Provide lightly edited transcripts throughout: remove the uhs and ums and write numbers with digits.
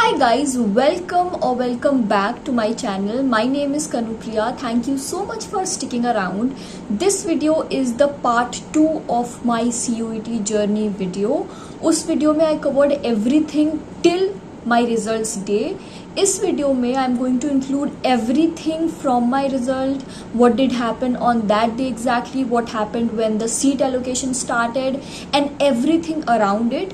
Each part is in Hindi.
Hi guys, welcome back to my channel. My name is Kanupriya. Thank you so much for sticking around. This video is the part 2 of my CUET journey video. उस वीडियो में I covered everything till my results day. इस वीडियो में I am going to include everything from my result, what did happen on that day exactly, what happened when the seat allocation started, and everything around it.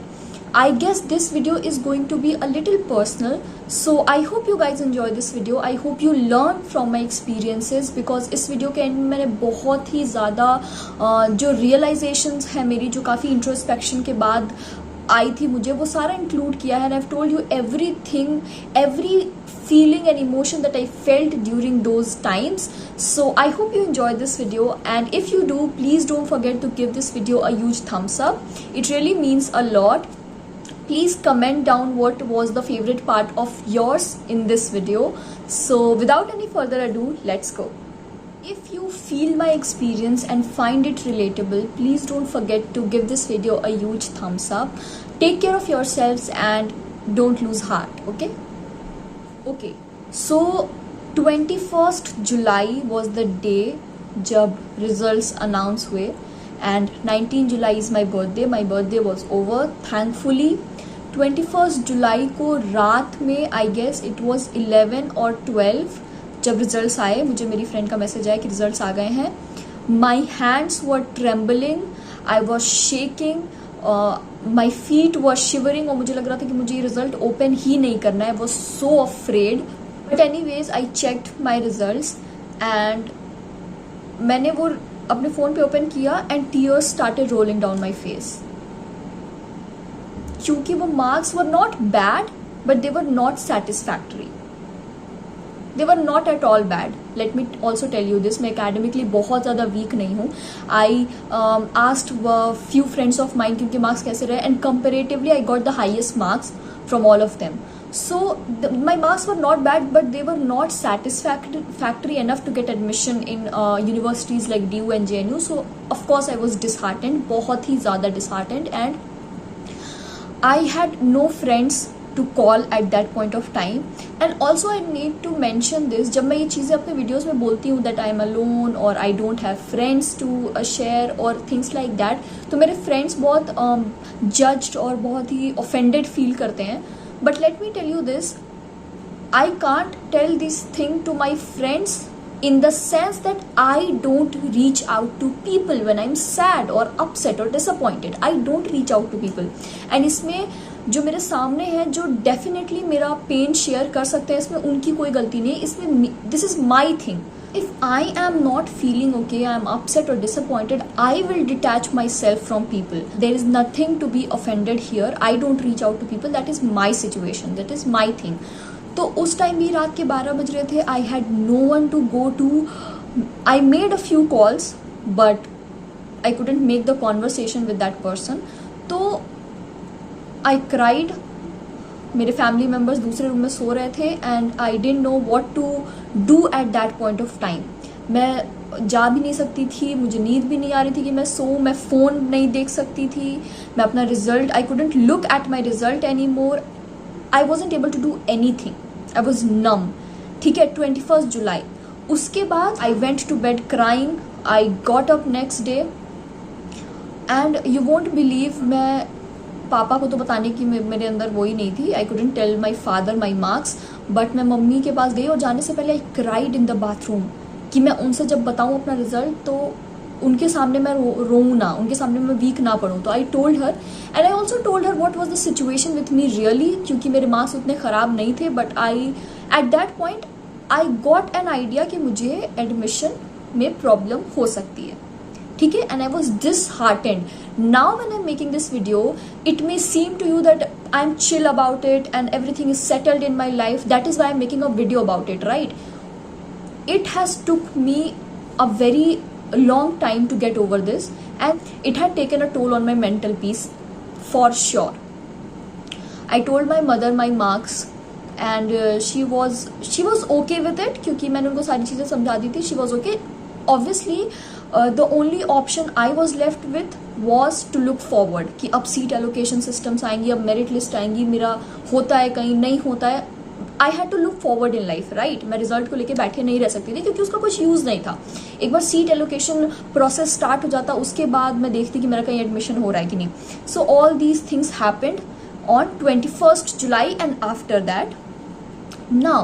I guess this video is going to be a little personal, so I hope you guys enjoy this video. I hope you learn from my experiences because इस वीडियो के एंड में मैंने बहुत ही ज़्यादा जो realizations है मेरी, जो काफ़ी इंट्रोस्पेक्शन के बाद आई थी मुझे, वो सारा इंक्लूड किया है. And I have told you everything, every feeling and emotion that I felt during those times. So I hope you enjoyed this video, and if you do, please don't forget to give this video a huge thumbs up. It really means a lot. Please comment down what was the favorite part of yours in this video. So without any further ado, let's go. If you feel my experience and find it relatable, please don't forget to give this video a huge thumbs up. Take care of yourselves and don't lose heart, okay? Okay, so 21st July was the day जब results announce हुए, and 19 July is my birthday. My birthday was over, thankfully. 21st जुलाई को रात में आई गेस इट वॉज 11 और 12 जब रिजल्ट्स आए, मुझे मेरी फ्रेंड का मैसेज आया कि रिजल्ट्स आ गए हैं. My hands were trembling, I was shaking, my feet was shivering, और मुझे लग रहा था कि मुझे ये रिजल्ट ओपन ही नहीं करना है. Was so afraid, but anyways I checked my results and मैंने वो अपने फ़ोन पे ओपन किया and tears started rolling down my face, क्योंकि वो marks were not bad but they were not satisfactory. They were not at all bad. Let me also tell you this, मैं एकेडमिकली बहुत ज़्यादा वीक नहीं हूँ. I asked few friends of mine कि उनके मार्क्स कैसे रहे, and comparatively I got the highest marks from all of them. So my marks were not bad, but they were not satisfactory enough to get admission in universities like DU and JNU. So of course I was disheartened, बहुत ही ज़्यादा disheartened, and I had no friends to call at that point of time. And also I need to mention this, जब मैं ये चीज़ें अपने वीडियोस में बोलती हूँ that I am alone or I don't have friends to share or things like that, तो मेरे friends बहुत judged और बहुत ही offended feel करते हैं. But let me tell you this, I can't tell this thing to my friends in the sense that I don't reach out to people when I'm sad or upset or disappointed. I don't reach out to people. And इसमें जो मेरे सामने है, जो definitely मेरा pain share कर सकते हैं, इसमें उनकी कोई गलती नहीं. इसमें this is my thing. If I am not feeling okay, I am upset or disappointed, I will detach myself from people. There is nothing to be offended here. I don't reach out to people. That is my situation. That is my thing. तो उस टाइम भी रात के 12 बज रहे थे. I had no one to go to. I made a few calls, but I couldn't make the conversation with that person. तो I cried. मेरे फैमिली मेम्बर्स दूसरे रूम में सो रहे थे and I didn't know what to do at that point of time. मैं जा भी नहीं सकती थी, मुझे नींद भी नहीं आ रही थी कि मैं सोऊं, मैं फ़ोन नहीं देख सकती थी, मैं अपना result, I couldn't look at my result any more. I wasn't able to do anything. I was numb. ठीक है, 21st जुलाई. उसके बाद I went to bed crying. I got up next day and you won't believe, मैं पापा को तो बताने की मेरे अंदर वो ही नहीं थी. I couldn't tell my father my marks, but मैं मम्मी के पास गई और जाने से पहले I cried in the bathroom कि मैं उनसे जब बताऊँ अपना रिजल्ट तो उनके सामने मैं रोऊँ ना, उनके सामने मैं वीक ना पढ़ूँ. तो I told her and I also told her what was the situation with me really, क्योंकि मेरे मार्क्स उतने ख़राब नहीं थे. But I eight that point I got an idea कि मुझे एडमिशन में प्रॉब्लम हो सकती है. ठीक है, and I was disheartened. Now when I'm making this video, it may seem to you that I'm chill about it and everything is settled in my life. That is why I'm making a video about it, right? It has took me a very long time to get over this, and it had taken a toll on my mental peace for sure. I told my mother my marks and she was okay with it, क्योंकि मैंने उनको सारी चीज़ें समझा दी थी. She was okay. Obviously the only option I was left with was to look forward कि अब सीट एलोकेशन सिस्टम्स आएंगी, अब मेरिट लिस्ट आएंगी, मेरा होता है कहीं नहीं होता है. I had to look forward in life, right. मैं रिजल्ट को लेके बैठे नहीं रह सकती थी क्योंकि उसका कुछ यूज नहीं था. एक बार सीट एलोकेशन प्रोसेस स्टार्ट हो जाता उसके बाद मैं देखती कि मेरा कहीं एडमिशन हो रहा है कि नहीं. So all these things happened on 21st July and after that. Now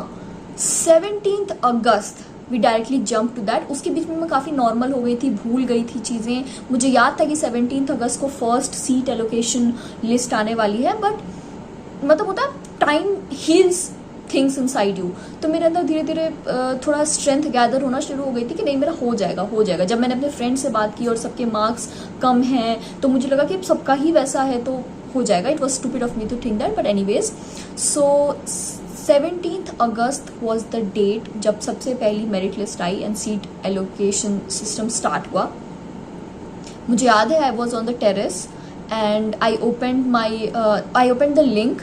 17th August we directly jump to that. उसके बीच में मैं काफ़ी नॉर्मल हो गई थी, भूल गई थी चीज़ें. मुझे याद था कि 17th अगस्त को फर्स्ट सीट एलोकेशन लिस्ट आने वाली है, बट मतलब होता time heals things inside you. तो मेरे अंदर धीरे धीरे थोड़ा स्ट्रेंथ गैदर होना शुरू हो गई थी कि नहीं मेरा हो जाएगा हो जाएगा. जब मैंने अपने फ्रेंड से बात की और सबके मार्क्स कम हैं तो मुझे लगा कि सबका ही वैसा है तो हो जाएगा. It was stupid of me to think that, but anyways. So 17th August was the date जब सबसे पहली मेरिट लिस्ट आई and seat allocation system start हुआ. मुझे याद है I was on the terrace and I open the link.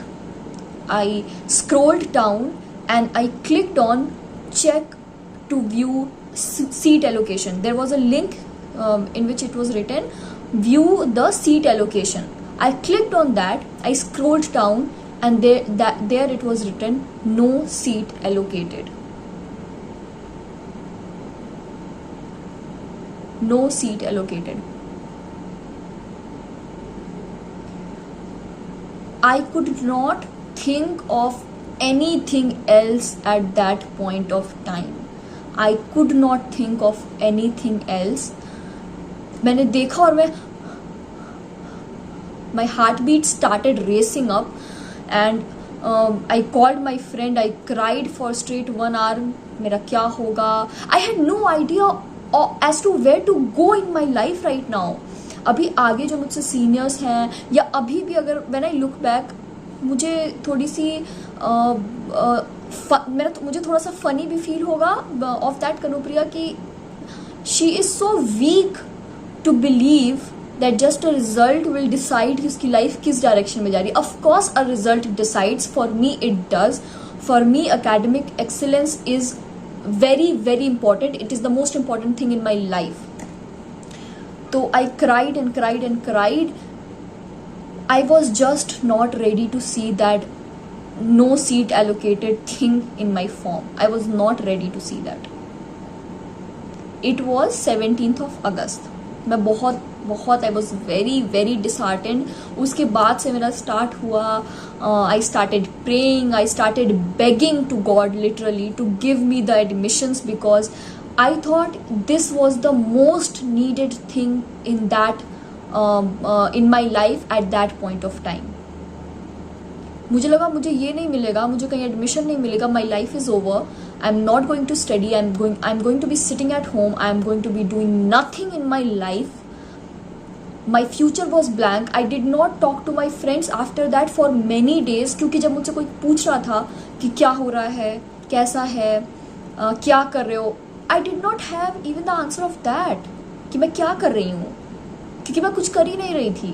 I scrolled down and I clicked on check to view seat allocation. There was a link in which it was written view the seat allocation. I clicked on that. I scrolled down and there it was written no seat allocated. No seat allocated. I could not think of anything else at that point of time. I could not think of anything else. मैंने देखा और my heartbeat started racing up and I called my friend. I cried for straight 1 hour. मेरा क्या होगा? I had no idea as to where to go in my life right now. अभी आगे जो मुझसे सीनियर्स हैं या अभी भी अगर when I look back मुझे थोड़ी सी मुझे थोड़ा सा फनी भी फील होगा ऑफ दैट कनुप्रिया कि she is so weak to believe that just a result will decide कि उसकी लाइफ किस डायरेक्शन में जा रही है. Of course a result decides. For me it does. For me academic excellence is very very important. It is the most important thing in my life. तो I cried and cried and cried. I was just not ready to see that no seat allocated thing in my form. I was not ready to see that. It was 17th of August. मैं बहुत I was very very disheartened. उसके बाद से मेरा start हुआ. I started praying. I started begging to God literally to give me the admissions because I thought this was the most needed thing in that in my life at that point of time. मुझे लगा मुझे ये नहीं मिलेगा, मुझे कहीं एडमिशन नहीं मिलेगा, my life is over, I'm not going to study, I'm going to be sitting at home, I'm going to be doing nothing in my life. My future was blank. I did not talk to my friends after that for many days क्योंकि जब मुझसे कोई पूछ रहा था कि क्या हो रहा है, कैसा है, क्या कर रहे हो, I did not have even the answer of that कि मैं क्या कर रही हूँ क्योंकि मैं कुछ कर ही नहीं रही थी.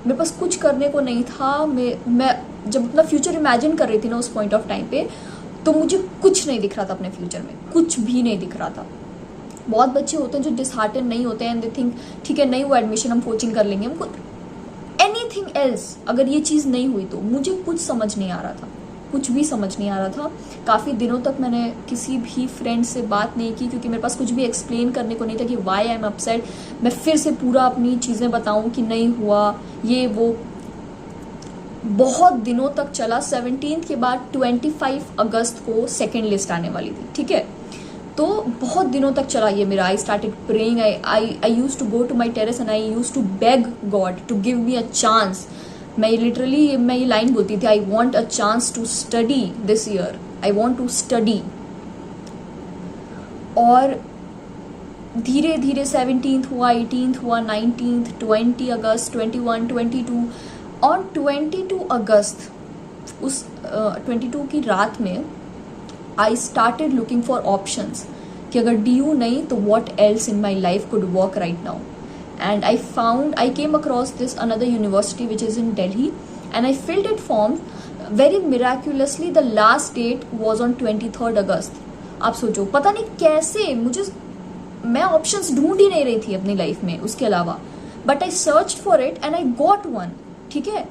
मेरे पास कुछ करने को नहीं था. मैं जब अपना फ्यूचर इमेजिन कर रही थी ना उस पॉइंट ऑफ टाइम पे तो मुझे कुछ नहीं दिख रहा था. अपने फ्यूचर में कुछ भी नहीं दिख रहा था. बहुत बच्चे होते हैं जो डिसहार्टन नहीं होते हैं. दे थिंक ठीक है नहीं हुआ एडमिशन हम कोचिंग कर लेंगे. हमको एनीथिंग एल्स अगर ये चीज़ नहीं हुई तो मुझे कुछ समझ नहीं आ रहा था. कुछ भी समझ नहीं आ रहा था. काफ़ी दिनों तक मैंने किसी भी फ्रेंड से बात नहीं की क्योंकि मेरे पास कुछ भी एक्सप्लेन करने को नहीं था कि वाई आई एम अपसेट. मैं फिर से पूरा अपनी चीज़ें बताऊं कि नहीं हुआ ये वो. बहुत दिनों तक चला. 17 के बाद 25 अगस्त को सेकेंड लिस्ट आने वाली थी. ठीक है तो बहुत दिनों तक चला ये मेरा. I started praying. I use to go to my terrace and I use to beg God to give me a chance. मैं ये लाइन बोलती थी I want a chance to study this year. I want to study. और धीरे धीरे 17th हुआ, 18th हुआ, 19th, 20 अगस्त, 21, 22. ऑन 22 अगस्त उस 22 की रात में I started looking for options कि अगर DU नहीं तो what else in my life could work right now. And I came across this another university which is in Delhi and I filled it form. Very miraculously the last date was on 23rd August. आप सोचो पता नहीं कैसे मुझे मैं ऑप्शंस ढूंढ ही नहीं रही थी अपनी लाइफ में उसके अलावा, but I search for it and I got one, ठीक है।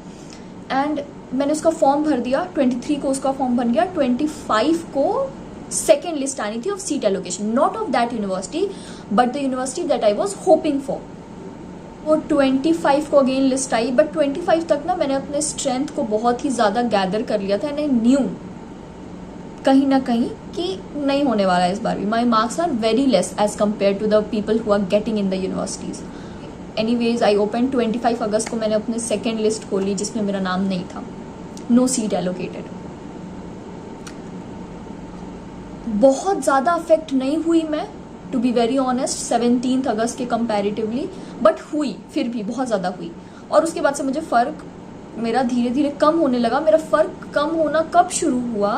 एंड मैंने उसका फॉर्म भर दिया, 23 को उसका फॉर्म बन गया, 25 को सेकेंड लिस्ट आनी थी of seat allocation, not of that university but the university that I was hoping for. वो 25 को अगेन लिस्ट आई, बट 25 तक ना मैंने अपने स्ट्रेंथ को बहुत ही ज़्यादा गैदर कर लिया था एंड आई न्यू कहीं ना कहीं कि नहीं होने वाला है इस बार भी। My marks are very less as compare to the people who are getting in the universities. Anyways I open 25 August को मैंने अपने सेकेंड लिस्ट खोली जिसमें मेरा नाम नहीं था, नो सीट एलोकेटेड। बहुत ज़्यादा अफेक्ट नहीं हुई मैं, टू बी वेरी ऑनेस्ट, 17 अगस्त के कंपैरेटिवली, बट हुई, फिर भी बहुत ज़्यादा हुई। और उसके बाद से मुझे फ़र्क मेरा धीरे धीरे कम होने लगा। मेरा फ़र्क कम होना कब शुरू हुआ,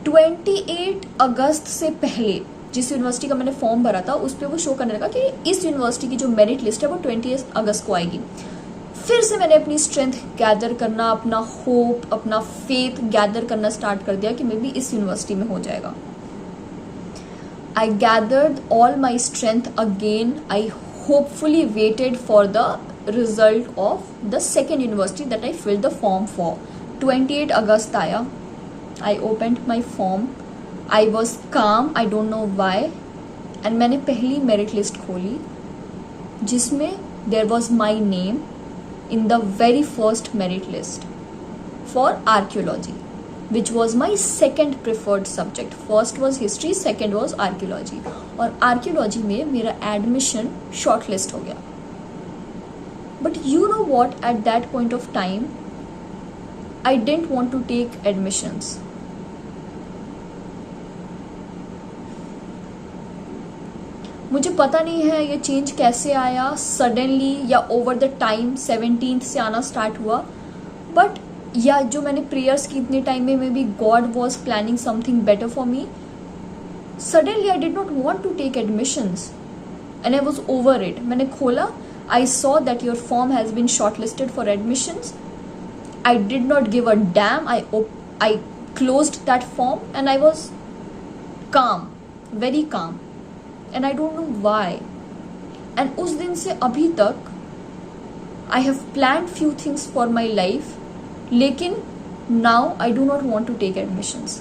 28 अगस्त से पहले जिस यूनिवर्सिटी का मैंने फॉर्म भरा था उस पर वो शो करने लगा कि इस यूनिवर्सिटी की जो मेरिट लिस्ट है वो 28 अगस्त को आएगी। फिर से मैंने अपनी स्ट्रेंथ गैदर करना, अपना होप, अपना फेथ गैदर करना स्टार्ट कर दिया कि मे बी इस यूनिवर्सिटी में हो जाएगा। I gathered all my strength again. I hopefully waited for the result of the second university that I filled the form for. 28 अगस्त आया, I opened my form, I was calm, I don't know why, and मैंने पहली मेरिट लिस्ट खोली जिसमें देयर वॉज माई नेम in the very first merit list for archaeology, which was my second preferred subject. First was history, second was archaeology. और archaeology में मेरा admission shortlist हो गया. But you know what, at that point of time, I didn't want to take admissions. मुझे पता नहीं है ये चेंज कैसे आया, सडनली या ओवर द टाइम 17th से आना स्टार्ट हुआ, बट या जो मैंने प्रेयर्स की इतने टाइम में, maybe God was planning something better for me. Suddenly I did not want to take admissions and I was over it. मैंने खोला, I saw that your form has been shortlisted for admissions. I did not give a damn, I closed that form and I was calm, very calm, and I don't know why. And उस दिन से अभी तक I have planned few things for my life, लेकिन now I do not want to take admissions.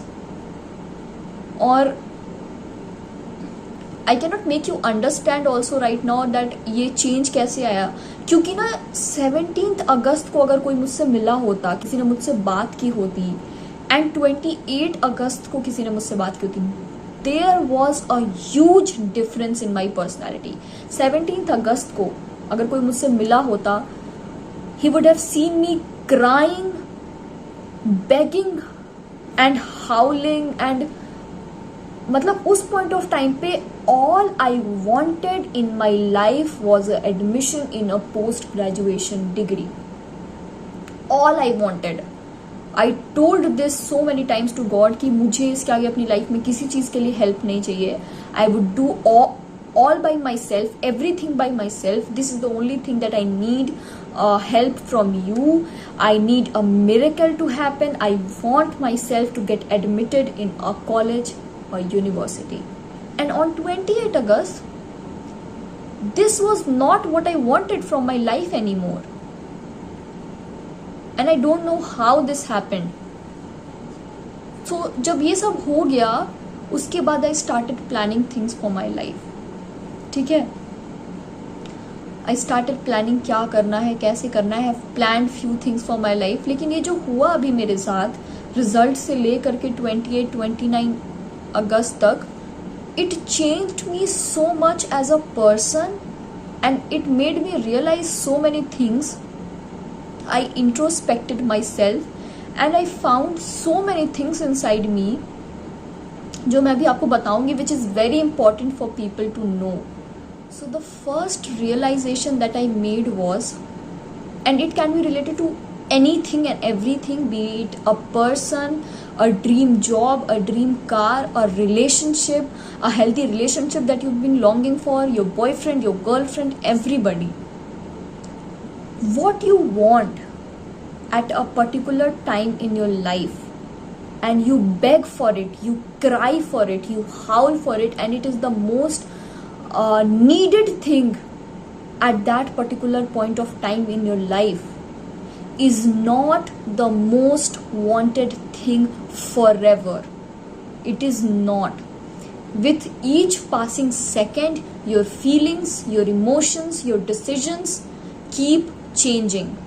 और I cannot make you understand also right now that ये change कैसे आया, क्योंकि ना 17 अगस्त को अगर कोई मुझसे मिला होता, किसी ने मुझसे बात की होती, and 28 अगस्त को किसी ने मुझसे बात की होती, there was a huge difference in my personality. 17th अगस्त को अगर कोई मुझसे मिला होता, he would have seen me crying, begging and howling, and मतलब उस point of time पे all I wanted in my life was a admission in a post graduation degree. All I wanted. I told this so many times to God कि मुझे इसके आगे अपनी लाइफ में किसी चीज़ के लिए हेल्प नहीं चाहिए. I would do all by myself, everything by myself. This is the only thing that I need help from you. I need a miracle to happen. I want myself to get admitted in a college or university. And on 28 August, this was not what I wanted from my life anymore. And I don't know how this happened. So जब ये सब हो गया, उसके बाद I started planning things for my life. ठीक है, I started planning क्या करना है, कैसे करना है. I have planned few things for my life. लेकिन ये जो हुआ अभी मेरे साथ रिजल्ट से लेकर के 28-29 अगस्त तक, it changed me so much as a person and it made me realize so many things. I introspected myself and I found so many things inside me जो मैं अभी आपको बताऊंगी, which is very important for people to know. So the first realization that I made was, and it can be related to anything and everything, be it a person, a dream job, a dream car, a relationship, a healthy relationship that you've been longing for, your boyfriend, your girlfriend, everybody. What you want at a particular time in your life and you beg for it, you cry for it, you howl for it, and it is the most needed thing at that particular point of time in your life, is not the most wanted thing forever. It is not. With each passing second, your feelings, your emotions, your decisions keep changing.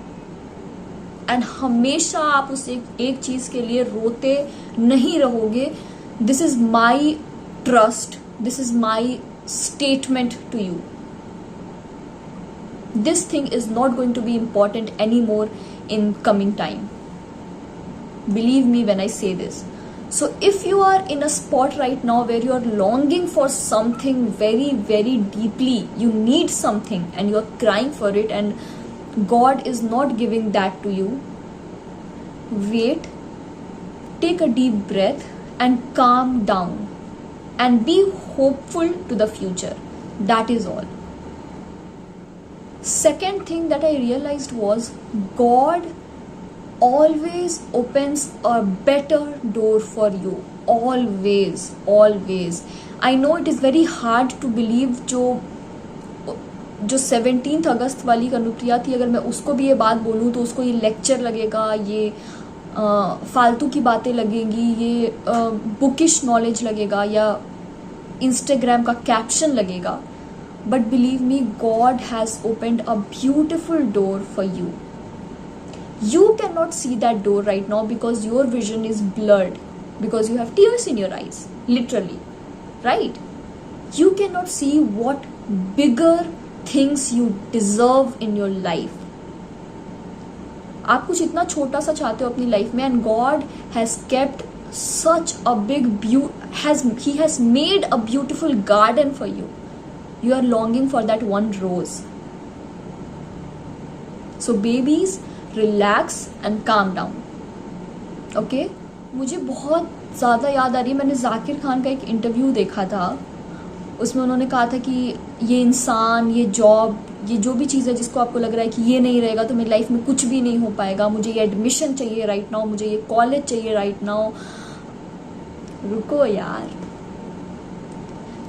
And हमेशा आप उस एक चीज के लिए रोते नहीं रहोगे. This is my trust, this is my statement to you. This thing is not going to be important anymore in coming time. Believe me when I say this. So if you are in a spot right now where you are longing for something very, very deeply, you need something and you are crying for it and God is not giving that to you, wait, take a deep breath and calm down and be hopeful to the future. That is all. Second thing that I realized was God always opens a better door for you. Always, always. I know it is very hard to believe. जो 17 अगस्त वाली कनुप्रिया थी, अगर मैं उसको भी ये बात बोलूँ तो उसको ये लेक्चर लगेगा, ये फालतू की बातें लगेंगी, ये बुकिश नॉलेज लगेगा या इंस्टाग्राम का कैप्शन लगेगा. But believe me, God has opened a beautiful door for you. You cannot see that door right now because your vision is blurred, because you have tears in your eyes, literally, right? You cannot see what bigger things you deserve in your life. आप कुछ इतना छोटा सा चाहते हो अपनी लाइफ में, and God has kept such a big He has made a beautiful garden for you. You are longing for that one rose. So babies, relax and calm down. Okay? मुझे बहुत ज़्यादा याद आ रही है, मैंने जाकिर खान का एक इंटरव्यू देखा था. उसमें उन्होंने कहा था कि ये इंसान, ये जॉब, ये जो भी चीज़ है जिसको आपको लग रहा है कि ये नहीं रहेगा तो मेरी लाइफ में कुछ भी नहीं हो पाएगा, मुझे ये एडमिशन चाहिए राइट नाउ, मुझे ये कॉलेज चाहिए राइट नाउ. रुको यार.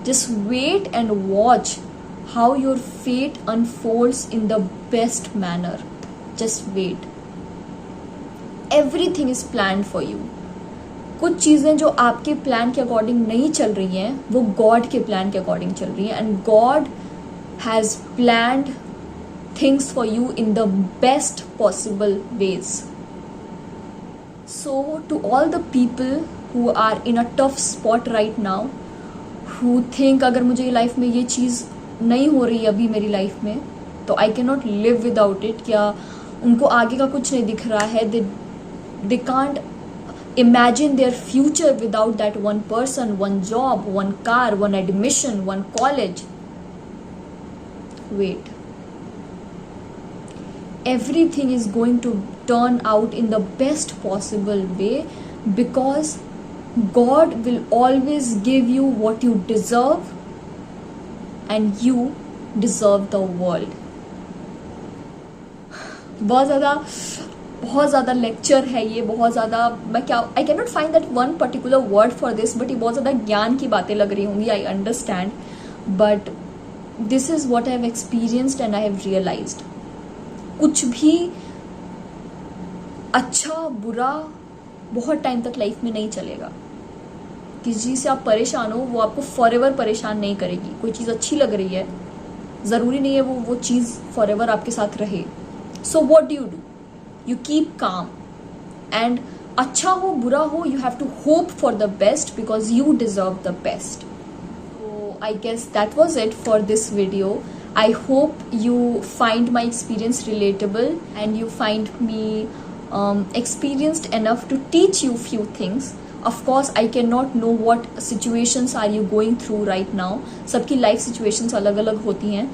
Just wait and watch how your fate unfolds in the best manner. Just wait. Everything is planned for you. कुछ चीज़ें जो आपके प्लान के अकॉर्डिंग नहीं चल रही हैं, वो गॉड के प्लान के अकॉर्डिंग चल रही हैं. And God has planned things for you in the best possible ways. So to all the people who are in a tough spot right now, who think अगर मुझे लाइफ में ये चीज़ नहीं हो रही अभी मेरी लाइफ में तो I can not live without it, क्या उनको आगे का कुछ नहीं दिख रहा है, they can't imagine their future without that one person, one job, one car, one admission, one college. Wait, everything is going to turn out in the best possible way because God will always give you what you deserve and you deserve the world. बहुत ज़्यादा लेक्चर है ये, बहुत ज़्यादा I can not find that one particular word for this, but ये बहुत ज़्यादा ज्ञान की बातें लग रही होंगी, I understand, but this is what I have experienced and I have realised. कुछ भी अच्छा बुरा बहुत टाइम तक लाइफ में नहीं चलेगा. किसी चीज़ से आप परेशान हो वो आपको फॉरएवर परेशान नहीं करेगी. कोई चीज़ अच्छी लग रही है, ज़रूरी नहीं है वो चीज़ फॉरएवर आपके साथ रहे. So what do? You keep calm, and अच्छा हो बुरा हो, you have to hope for the best because you deserve the best. So I guess that was it for this video. I hope you find my experience relatable and you find me experienced enough to teach you few things. Of course, I cannot know what situations are you going through right now. सबकी life situations अलग अलग होती हैं.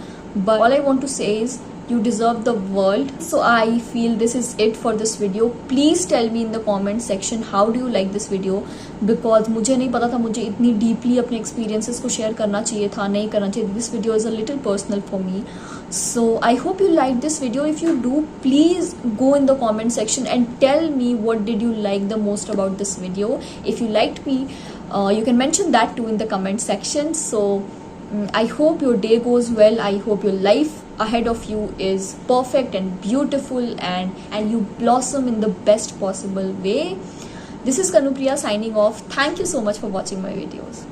But all I want to say is You deserve the world. So I feel this is it for this video. Please tell me in the comment section how do you like this video, because मुझे नहीं पता था मुझे इतनी deeply अपने experiences को share करना चाहिए था, नहीं करना चाहिए. This video is a little personal for me. So I hope you liked this video. If you do, please go in the comment section and tell me what did you like the most about this video. If you liked me, you can mention that too in the comment section. So I hope your day goes well. I hope your life ahead of you is perfect and beautiful, and you blossom in the best possible way. This is Kanupriya signing off. Thank you so much for watching my videos.